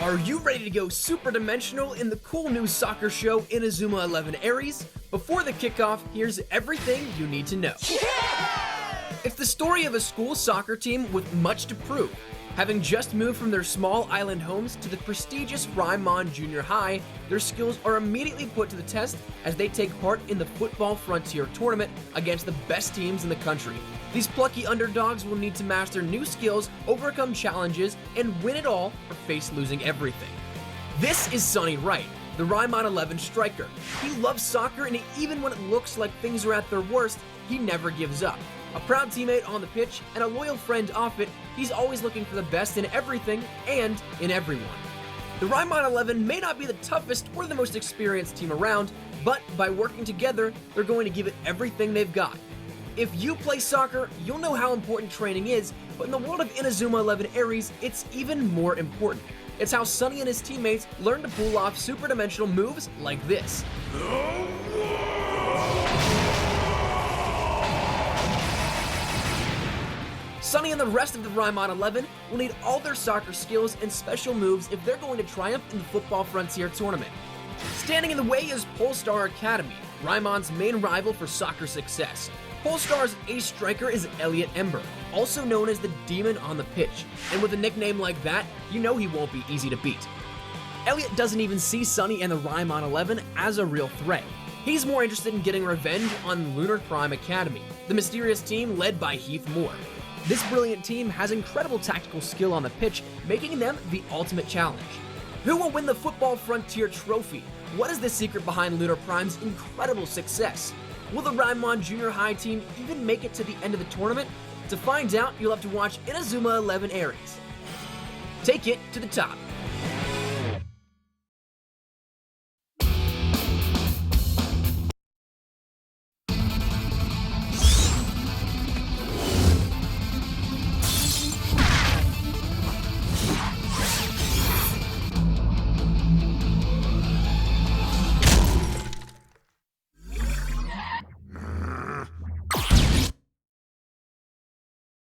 Are you ready to go super dimensional in the cool new soccer show Inazuma 11 Aries? Before the kickoff, here's everything you need to know. It's the story of a school soccer team with much to prove. Having just moved from their small island homes to the prestigious Raimon Junior High, their skills are immediately put to the test as they take part in the Football Frontier tournament against the best teams in the country. These plucky underdogs will need to master new skills, overcome challenges, and win it all or face losing everything. This is Sonny Wright, the Raimon 11 striker. He loves soccer, and even when it looks like things are at their worst, he never gives up. A proud teammate on the pitch and a loyal friend off it, he's always looking for the best in everything and in everyone. The Raimon 11 may not be the toughest or the most experienced team around, but by working together, they're going to give it everything they've got. If you play soccer, you'll know how important training is, but in the world of Inazuma 11 Aries, it's even more important. It's how Sonny and his teammates learn to pull off super dimensional moves like this. Sonny and the rest of the Raimon 11 will need all their soccer skills and special moves if they're going to triumph in the Football Frontier tournament. Standing in the way is Polestar Academy, Raimon's main rival for soccer success. Polestar's ace striker is Elliot Ember, also known as the Demon on the pitch, and with a nickname like that, you know he won't be easy to beat. Elliot doesn't even see Sonny and the Raimon 11 as a real threat. He's more interested in getting revenge on Lunar Prime Academy, the mysterious team led by Heath Moore. This brilliant team has incredible tactical skill on the pitch, making them the ultimate challenge. Who will win the Football Frontier trophy? What is the secret behind Lunar Prime's incredible success? Will the Raimon Junior High team even make it to the end of the tournament? To find out, you'll have to watch Inazuma 11 Aries. Take it to the top.